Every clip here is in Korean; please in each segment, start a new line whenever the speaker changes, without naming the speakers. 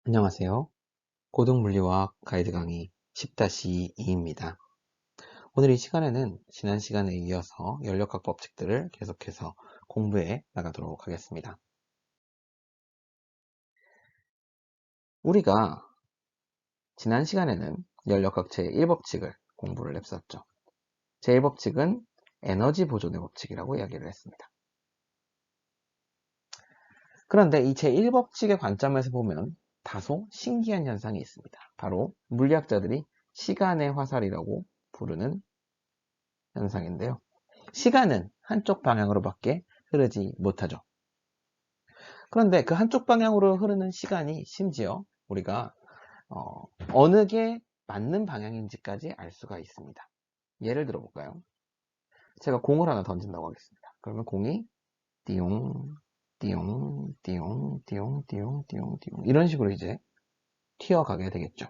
안녕하세요. 고등물리화학 가이드 강의 10-2입니다. 오늘 이 시간에는 지난 시간에 이어서 연력학 법칙들을 계속해서 공부해 나가도록 하겠습니다. 우리가 지난 시간에는 연력학 제1법칙을 공부를 했었죠. 제1법칙은 에너지 보존의 법칙이라고 이야기를 했습니다. 그런데 이 제1법칙의 관점에서 보면 다소 신기한 현상이 있습니다. 바로 물리학자들이 시간의 화살이라고 부르는 현상인데요. 시간은 한쪽 방향으로밖에 흐르지 못하죠. 그런데 그 한쪽 방향으로 흐르는 시간이 심지어 우리가 어느 게 맞는 방향인지까지 알 수가 있습니다. 예를 들어 볼까요? 제가 공을 하나 던진다고 하겠습니다. 그러면 공이 띠용, 띠용, 띠용, 띠용, 띠용, 띠용, 띠용 이런 식으로 이제 튀어가게 되겠죠.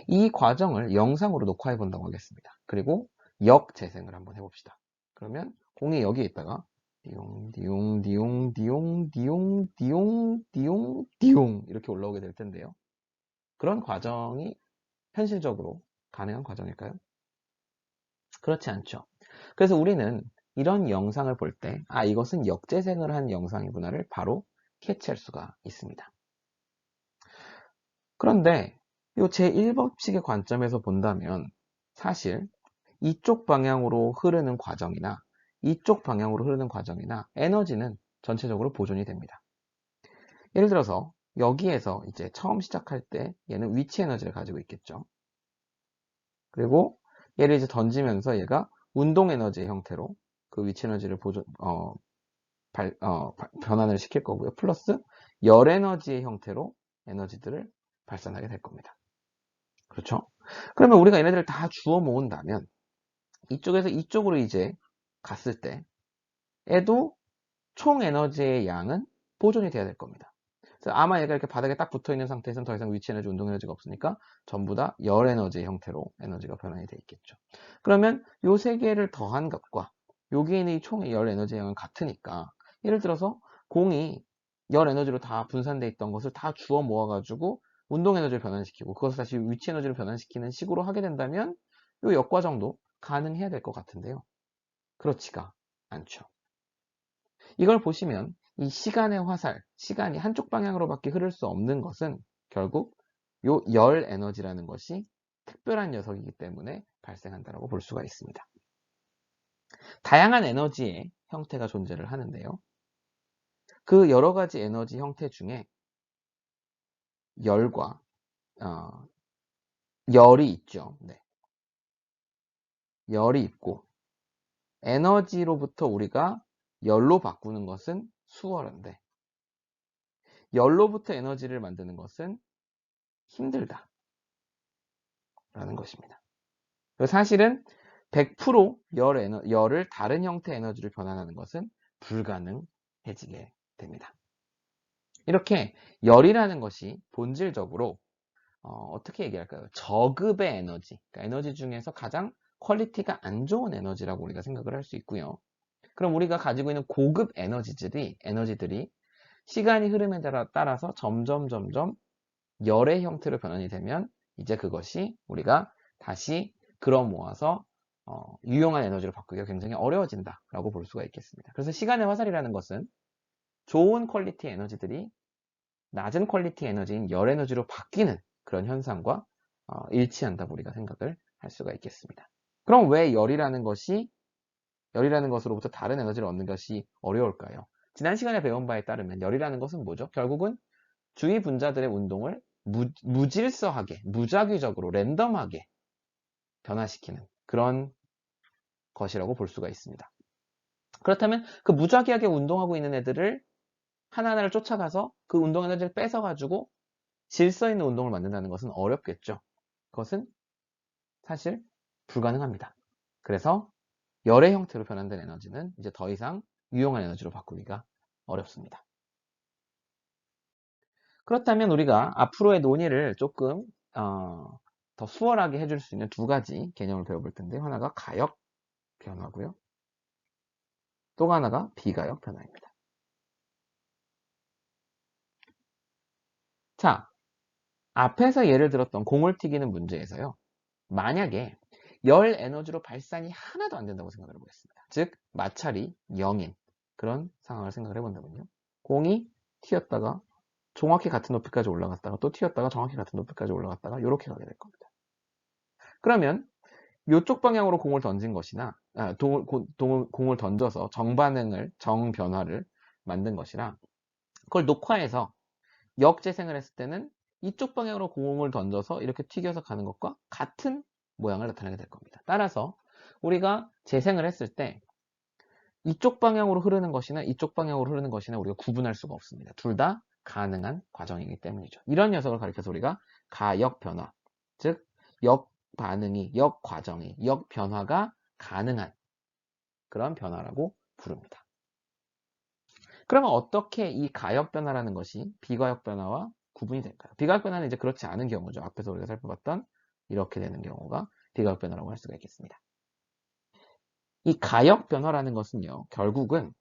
이 과정을 영상으로 녹화해 본다고 하겠습니다. 그리고 역재생을 한번 해봅시다. 그러면 공이 여기에 있다가 띠용, 띠용, 띠용, 띠용, 띠용, 띠용, 띠용, 띠용 이렇게 올라오게 될 텐데요. 그런 과정이 현실적으로 가능한 과정일까요? 그렇지 않죠. 그래서 우리는 이런 영상을 볼 때, 이것은 역재생을 한 영상이구나를 바로 캐치할 수가 있습니다. 그런데 이 제1법칙의 관점에서 본다면 사실 이쪽 방향으로 흐르는 과정이나 이쪽 방향으로 흐르는 과정이나 에너지는 전체적으로 보존이 됩니다. 예를 들어서 여기에서 이제 처음 시작할 때 얘는 위치 에너지를 가지고 있겠죠. 그리고 얘를 이제 던지면서 얘가 운동 에너지의 형태로 그 위치 에너지를 변환을 시킬 거고요. 플러스 열 에너지의 형태로 에너지들을 발산하게 될 겁니다. 그렇죠? 그러면 우리가 얘네들을 다 주워 모은다면 이쪽에서 이쪽으로 이제 갔을 때 에도 총 에너지의 양은 보존이 돼야 될 겁니다. 그래서 아마 얘가 이렇게 바닥에 딱 붙어 있는 상태에서는 더 이상 위치 에너지, 운동 에너지가 없으니까 전부 다 열 에너지의 형태로 에너지가 변환이 돼 있겠죠. 그러면 요 세 개를 더한 값과 여기에 있는 이 총의 열 에너지의 양은 같으니까 예를 들어서 공이 열 에너지로 다 분산돼 있던 것을 다 주워 모아가지고 운동 에너지를 변환시키고 그것을 다시 위치 에너지를 변환시키는 식으로 하게 된다면 요 역과정도 가능해야 될 것 같은데요. 그렇지가 않죠. 이걸 보시면 이 시간의 화살, 시간이 한쪽 방향으로밖에 흐를 수 없는 것은 결국 요 열 에너지라는 것이 특별한 녀석이기 때문에 발생한다고 볼 수가 있습니다. 다양한 에너지의 형태가 존재를 하는데요. 그 여러 가지 에너지 형태 중에 열과 열이 있죠. 네. 열이 있고 에너지로부터 우리가 열로 바꾸는 것은 수월한데 열로부터 에너지를 만드는 것은 힘들다라는 것입니다. 사실은 100% 열을 다른 형태의 에너지로 변환하는 것은 불가능해지게 됩니다. 이렇게 열이라는 것이 본질적으로 어떻게 얘기할까요? 저급의 에너지, 그러니까 에너지 중에서 가장 퀄리티가 안 좋은 에너지라고 우리가 생각을 할 수 있고요. 그럼 우리가 가지고 있는 고급 에너지들이 시간이 흐름에 따라서 점점 열의 형태로 변환이 되면 이제 그것이 우리가 다시 끌어 모아서 유용한 에너지로 바꾸기가 굉장히 어려워진다라고 볼 수가 있겠습니다. 그래서 시간의 화살이라는 것은 좋은 퀄리티 에너지들이 낮은 퀄리티 에너지인 열 에너지로 바뀌는 그런 현상과 일치한다고 우리가 생각을 할 수가 있겠습니다. 그럼 왜 열이라는 것으로부터 다른 에너지를 얻는 것이 어려울까요? 지난 시간에 배운 바에 따르면 열이라는 것은 뭐죠? 결국은 주위 분자들의 운동을 무질서하게, 무작위적으로, 랜덤하게 변화시키는 그런 것이라고 볼 수가 있습니다. 그렇다면 그 무작위하게 운동하고 있는 애들을 하나하나를 쫓아가서 그 운동 에너지를 뺏어가지고 질서 있는 운동을 만든다는 것은 어렵겠죠. 그것은 사실 불가능합니다. 그래서 열의 형태로 변환된 에너지는 이제 더 이상 유용한 에너지로 바꾸기가 어렵습니다. 그렇다면 우리가 앞으로의 논의를 조금 더 수월하게 해줄 수 있는 두 가지 개념을 배워볼 텐데 하나가 가역 변화고요. 또 하나가 비가역 변화입니다. 자, 앞에서 예를 들었던 공을 튀기는 문제에서요. 만약에 열 에너지로 발산이 하나도 안 된다고 생각을 해보겠습니다. 즉 마찰이 0인 그런 상황을 생각을 해본다면요. 공이 튀었다가 정확히 같은 높이까지 올라갔다가 또 튀었다가 정확히 같은 높이까지 올라갔다가 이렇게 가게 될 겁니다. 그러면 이쪽 방향으로 공을 던진 것이나 공을 던져서 정변화를 만든 것이랑 그걸 녹화해서 역재생을 했을 때는 이쪽 방향으로 공을 던져서 이렇게 튀겨서 가는 것과 같은 모양을 나타내게 될 겁니다. 따라서 우리가 재생을 했을 때 이쪽 방향으로 흐르는 것이나 이쪽 방향으로 흐르는 것이나 우리가 구분할 수가 없습니다. 둘 다 가능한 과정이기 때문이죠. 이런 녀석을 가리켜서 우리가 가역변화, 즉 역반응이, 역과정이, 역변화가 가능한 그런 변화라고 부릅니다. 그러면 어떻게 이 가역변화라는 것이 비가역변화와 구분이 될까요? 비가역변화는 이제 그렇지 않은 경우죠. 앞에서 우리가 살펴봤던 이렇게 되는 경우가 비가역변화라고 할 수가 있겠습니다. 이 가역변화라는 것은요. 결국은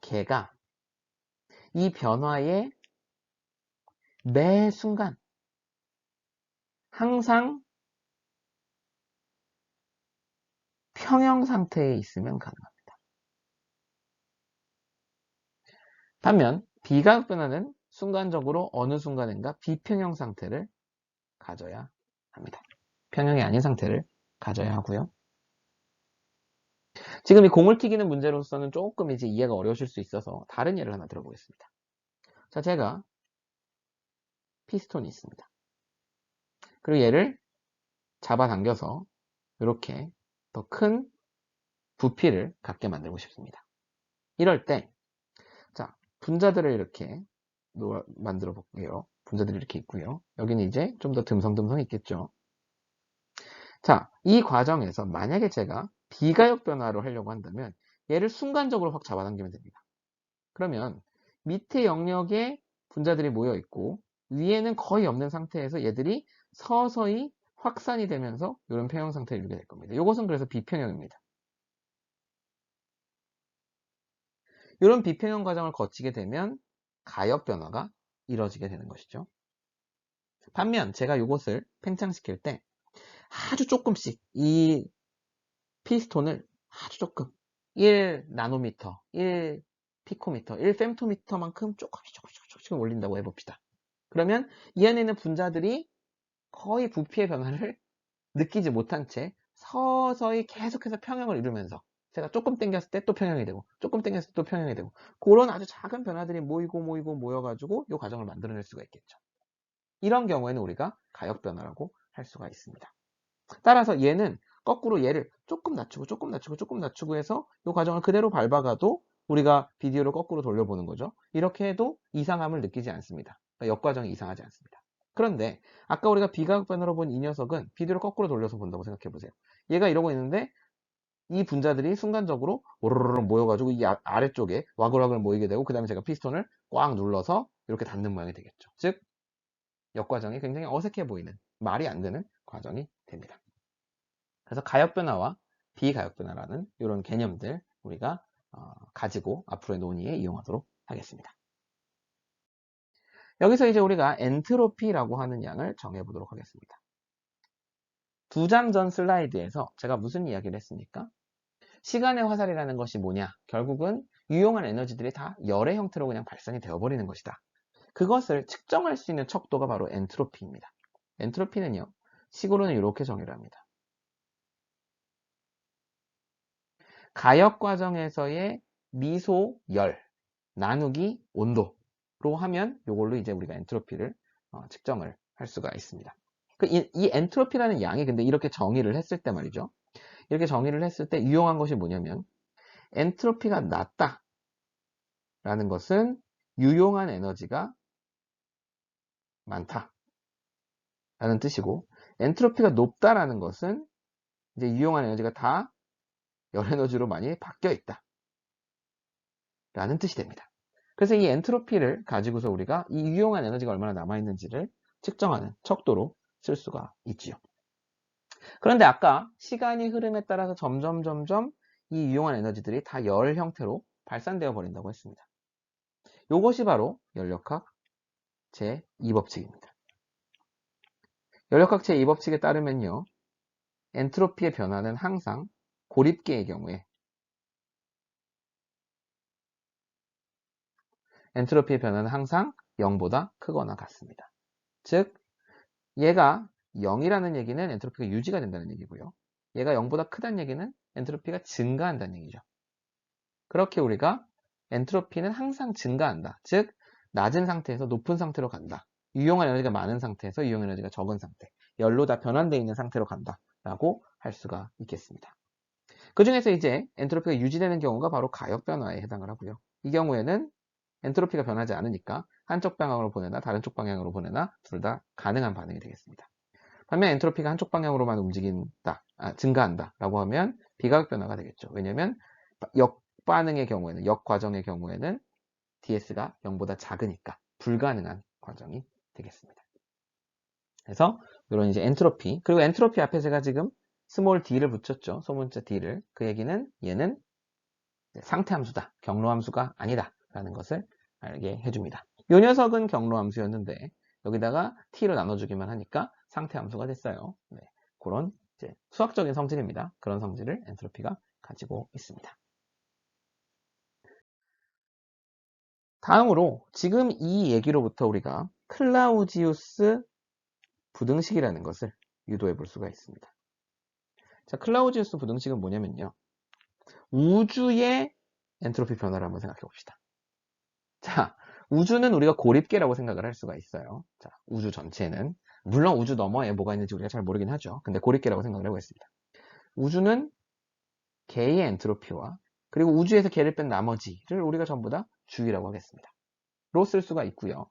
걔가 이 변화의 매 순간 항상 평형 상태에 있으면 가능합니다. 반면 비가역 변화는 순간적으로 어느 순간인가 비평형 상태를 가져야 합니다. 평형이 아닌 상태를 가져야 하고요. 지금 이 공을 튀기는 문제로서는 조금 이제 이해가 어려우실 수 있어서 다른 예를 하나 들어보겠습니다. 자, 제가 피스톤이 있습니다. 그리고 얘를 잡아당겨서 이렇게 더 큰 부피를 갖게 만들고 싶습니다. 이럴 때, 자, 분자들을 이렇게 만들어 볼게요. 분자들이 이렇게 있고요. 여기는 이제 좀 더 듬성듬성 있겠죠. 자, 이 과정에서 만약에 제가 비가역 변화로 하려고 한다면 얘를 순간적으로 확 잡아당기면 됩니다. 그러면 밑에 영역에 분자들이 모여 있고 위에는 거의 없는 상태에서 얘들이 서서히 확산이 되면서 이런 평형 상태를 이루게 될 겁니다. 이것은 그래서 비평형입니다. 이런 비평형 과정을 거치게 되면 가역 변화가 이루어지게 되는 것이죠. 반면 제가 이것을 팽창시킬 때 아주 조금씩 이 피스톤을 아주 조금 1나노미터, 1피코미터, 1fem토미터만큼 조금씩 올린다고 해봅시다. 그러면 이 안에 있는 분자들이 거의 부피의 변화를 느끼지 못한 채 서서히 계속해서 평형을 이루면서 제가 조금 당겼을 때 또 평형이 되고 조금 당겼을 때 또 평형이 되고 그런 아주 작은 변화들이 모이고 모여가지고 이 과정을 만들어낼 수가 있겠죠. 이런 경우에는 우리가 가역 변화라고 할 수가 있습니다. 따라서 얘는 거꾸로 얘를 조금 낮추고 해서 이 과정을 그대로 밟아가도 우리가 비디오를 거꾸로 돌려보는 거죠. 이렇게 해도 이상함을 느끼지 않습니다. 그러니까 역과정이 이상하지 않습니다. 그런데 아까 우리가 비가역변화로 본 이 녀석은 비디오를 거꾸로 돌려서 본다고 생각해 보세요. 얘가 이러고 있는데 이 분자들이 순간적으로 오르르 모여가지고 이 아래쪽에 와글와글 모이게 되고 그 다음에 제가 피스톤을 꽉 눌러서 이렇게 닫는 모양이 되겠죠. 즉 역과정이 굉장히 어색해 보이는 말이 안 되는 과정이 됩니다. 그래서 가역변화와 비가역변화라는 이런 개념들 우리가 가지고 앞으로의 논의에 이용하도록 하겠습니다. 여기서 이제 우리가 엔트로피라고 하는 양을 정해보도록 하겠습니다. 2장 전 슬라이드에서 제가 무슨 이야기를 했습니까? 시간의 화살이라는 것이 뭐냐? 결국은 유용한 에너지들이 다 열의 형태로 그냥 발산이 되어버리는 것이다. 그것을 측정할 수 있는 척도가 바로 엔트로피입니다. 엔트로피는요, 식으로는 이렇게 정의를 합니다. 가역 과정에서의 미소 열 나누기 온도로 하면 이걸로 이제 우리가 엔트로피를 측정을 할 수가 있습니다. 이 엔트로피라는 양이 근데 이렇게 정의를 했을 때 말이죠. 이렇게 정의를 했을 때 유용한 것이 뭐냐면 엔트로피가 낮다 라는 것은 유용한 에너지가 많다 라는 뜻이고 엔트로피가 높다라는 것은 이제 유용한 에너지가 다 열 에너지로 많이 바뀌어 있다 라는 뜻이 됩니다. 그래서 이 엔트로피를 가지고서 우리가 이 유용한 에너지가 얼마나 남아있는지를 측정하는 척도로 쓸 수가 있지요. 그런데 아까 시간이 흐름에 따라서 점점 이 유용한 에너지들이 다 열 형태로 발산되어 버린다고 했습니다. 이것이 바로 열역학 제2법칙입니다. 연력학체의 이 법칙에 따르면요. 엔트로피의 변화는 항상 고립계의 경우에 엔트로피의 변화는 항상 0보다 크거나 같습니다. 즉 얘가 0이라는 얘기는 엔트로피가 유지가 된다는 얘기고요. 얘가 0보다 크다는 얘기는 엔트로피가 증가한다는 얘기죠. 그렇게 우리가 엔트로피는 항상 증가한다. 즉 낮은 상태에서 높은 상태로 간다. 유용한 에너지가 많은 상태에서 유용한 에너지가 적은 상태. 열로 다 변환되어 있는 상태로 간다. 라고 할 수가 있겠습니다. 그 중에서 이제 엔트로피가 유지되는 경우가 바로 가역 변화에 해당을 하고요. 이 경우에는 엔트로피가 변하지 않으니까 한쪽 방향으로 보내나 다른 쪽 방향으로 보내나 둘 다 가능한 반응이 되겠습니다. 반면 엔트로피가 한쪽 방향으로만 움직인다, 증가한다 라고 하면 비가역 변화가 되겠죠. 왜냐하면 역반응의 경우에는, 역과정의 경우에는 DS가 0보다 작으니까 불가능한 과정이 되겠습니다. 그래서 이런 이제 엔트로피, 그리고 엔트로피 앞에 제가 지금 스몰 d를 붙였죠. 소문자 d를. 그 얘기는 얘는 상태함수다, 경로함수가 아니다 라는 것을 알게 해줍니다. 이 녀석은 경로함수였는데 여기다가 t로 나눠주기만 하니까 상태함수가 됐어요. 네, 그런 이제 수학적인 성질입니다. 그런 성질을 엔트로피가 가지고 있습니다. 다음으로 지금 이 얘기로부터 우리가 클라우지우스 부등식이라는 것을 유도해 볼 수가 있습니다. 자, 클라우지우스 부등식은 뭐냐면요. 우주의 엔트로피 변화를 한번 생각해 봅시다. 자, 우주는 우리가 고립계라고 생각을 할 수가 있어요. 자, 우주 전체는. 물론 우주 너머에 뭐가 있는지 우리가 잘 모르긴 하죠. 근데 고립계라고 생각을 해보겠습니다. 우주는 개의 엔트로피와 그리고 우주에서 개를 뺀 나머지를 우리가 전부 다 주위라고 하겠습니다. 로 쓸 수가 있고요.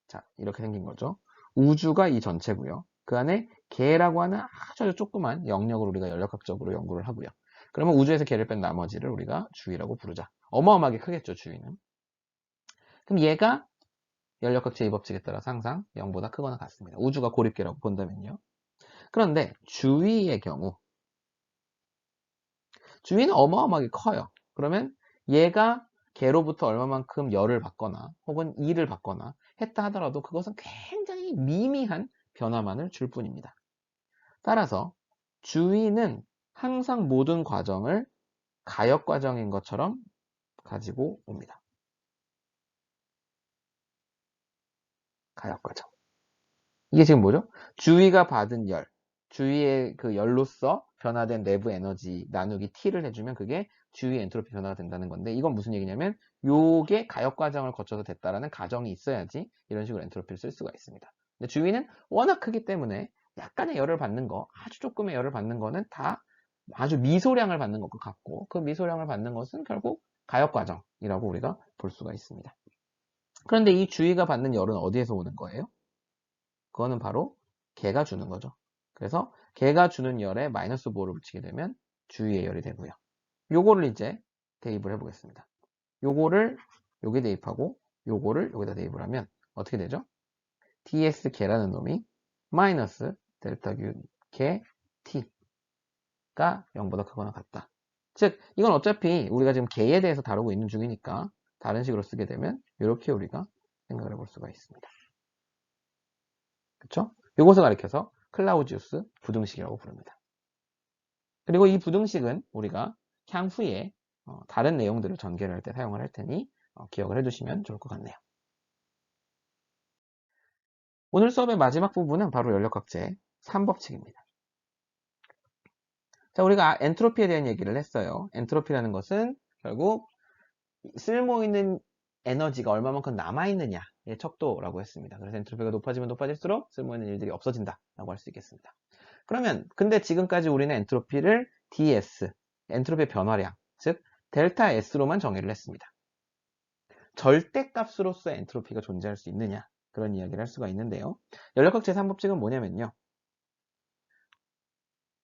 자, 이렇게 생긴 거죠. 우주가 이 전체고요. 그 안에 개라고 하는 아주 조그만 영역을 우리가 연력학적으로 연구를 하고요. 그러면 우주에서 개를 뺀 나머지를 우리가 주위라고 부르자. 어마어마하게 크겠죠, 주위는. 그럼 얘가 연력학 제2법칙에 따라서 항상 0보다 크거나 같습니다. 우주가 고립계라고 본다면요. 그런데 주위의 경우, 주위는 어마어마하게 커요. 그러면 얘가 개로부터 얼마만큼 열을 받거나 혹은 E를 받거나 했다 하더라도 그것은 굉장히 미미한 변화만을 줄 뿐입니다. 따라서 주위는 항상 모든 과정을 가역 과정인 것처럼 가지고 옵니다. 가역 과정. 이게 지금 뭐죠? 주위가 받은 열, 주위의 그 열로서 변화된 내부 에너지 나누기 T를 해주면 그게 주위 엔트로피 변화가 된다는 건데 이건 무슨 얘기냐면 요게 가역 과정을 거쳐서 됐다라는 가정이 있어야지 이런 식으로 엔트로피를 쓸 수가 있습니다. 근데 주위는 워낙 크기 때문에 약간의 열을 받는 거, 아주 조금의 열을 받는 거는 다 아주 미소량을 받는 것 같고 그 미소량을 받는 것은 결국 가역 과정이라고 우리가 볼 수가 있습니다. 그런데 이 주위가 받는 열은 어디에서 오는 거예요? 그거는 바로 개가 주는 거죠. 그래서 개가 주는 열에 마이너스 보호를 붙이게 되면 주위의 열이 되고요. 요거를 이제 대입을 해보겠습니다. 요거를 여기 대입하고 요거를 여기다 대입을 하면 어떻게 되죠? ds 개라는 놈이 마이너스 델타 q 개 t가 0보다 크거나 같다. 즉 이건 어차피 우리가 지금 개에 대해서 다루고 있는 중이니까 다른 식으로 쓰게 되면 이렇게 우리가 생각을 해볼 수가 있습니다. 그쵸? 이것을 가리켜서 클라우지우스 부등식이라고 부릅니다. 그리고 이 부등식은 우리가 향후에 다른 내용들을 전개를 할 때 사용을 할 테니 기억을 해두시면 좋을 것 같네요. 오늘 수업의 마지막 부분은 바로 연력학제 3법칙입니다. 자, 우리가 엔트로피에 대한 얘기를 했어요. 엔트로피라는 것은 결국 쓸모있는 에너지가 얼마만큼 남아있느냐의 척도라고 했습니다. 그래서 엔트로피가 높아지면 높아질수록 쓸모있는 일들이 없어진다라고 할 수 있겠습니다. 그러면 근데 지금까지 우리는 엔트로피를 ds, 엔트로피의 변화량, 즉 델타 S로만 정의를 했습니다. 절대값으로서 엔트로피가 존재할 수 있느냐 그런 이야기를 할 수가 있는데요. 연력학 제3법칙은 뭐냐면요.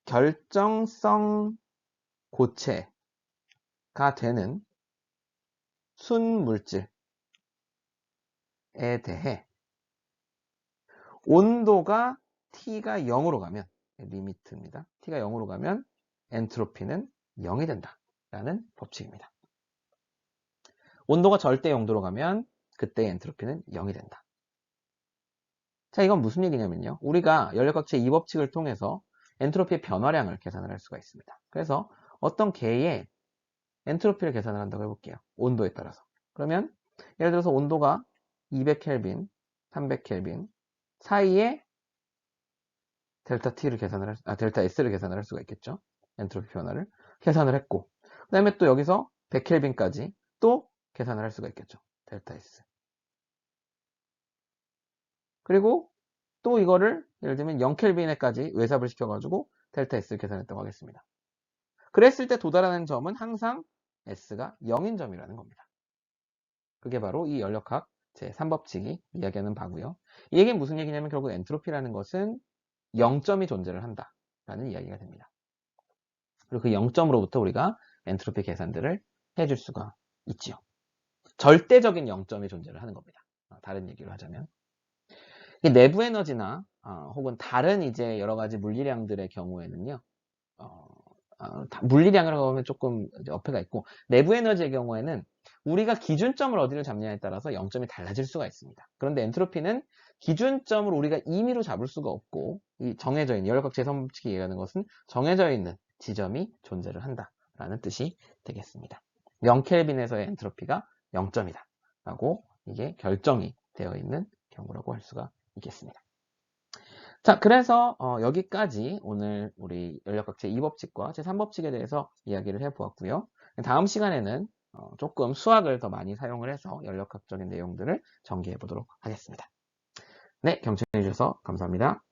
결정성 고체가 되는 순물질에 대해 온도가 T가 0으로 가면 리미트입니다. T가 0으로 가면 엔트로피는 0이 된다 라는 법칙입니다. 온도가 절대 0도로 가면 그때 엔트로피는 0이 된다. 자, 이건 무슨 얘기냐면요. 우리가 연력학체 2법칙을 통해서 엔트로피의 변화량을 계산을 할 수가 있습니다. 그래서 어떤 개의 엔트로피를 계산을 한다고 해볼게요. 온도에 따라서. 그러면 예를 들어서 온도가 200켈빈, 300켈빈 사이에 델타 T를 델타 S를 계산을 할 수가 있겠죠. 엔트로피 변화를 계산을 했고, 그 다음에 또 여기서 100켈빈까지 또 계산을 할 수가 있겠죠. 델타 S. 그리고 또 이거를 예를 들면 0켈빈에까지 외삽을 시켜가지고 델타 S를 계산했다고 하겠습니다. 그랬을 때 도달하는 점은 항상 S가 0인 점이라는 겁니다. 그게 바로 이 연력학 제3법칙이 이야기하는 바고요. 이 얘기는 무슨 얘기냐면 결국 엔트로피라는 것은 0점이 존재를 한다라는 이야기가 됩니다. 그리고 그 0점으로부터 우리가 엔트로피 계산들을 해줄 수가 있지요. 절대적인 0점이 존재를 하는 겁니다. 다른 얘기로 하자면 내부 에너지나 혹은 다른 이제 여러 가지 물리량들의 경우에는요. 물리량이라고 하면 조금 어폐가 있고 내부 에너지의 경우에는 우리가 기준점을 어디를 잡냐에 따라서 0점이 달라질 수가 있습니다. 그런데 엔트로피는 기준점을 우리가 임의로 잡을 수가 없고 이 정해져 있는 연력학 제3법칙이 얘기하는 것은 정해져 있는 지점이 존재를 한다라는 뜻이 되겠습니다. 0켈빈에서의 엔트로피가 0점이다 라고 이게 결정이 되어 있는 경우라고 할 수가 있겠습니다. 자, 그래서 여기까지 오늘 우리 연력학 제2법칙과 제3법칙에 대해서 이야기를 해보았고요. 다음 시간에는 조금 수학을 더 많이 사용을 해서 연력학적인 내용들을 전개해 보도록 하겠습니다. 네, 경청해 주셔서 감사합니다.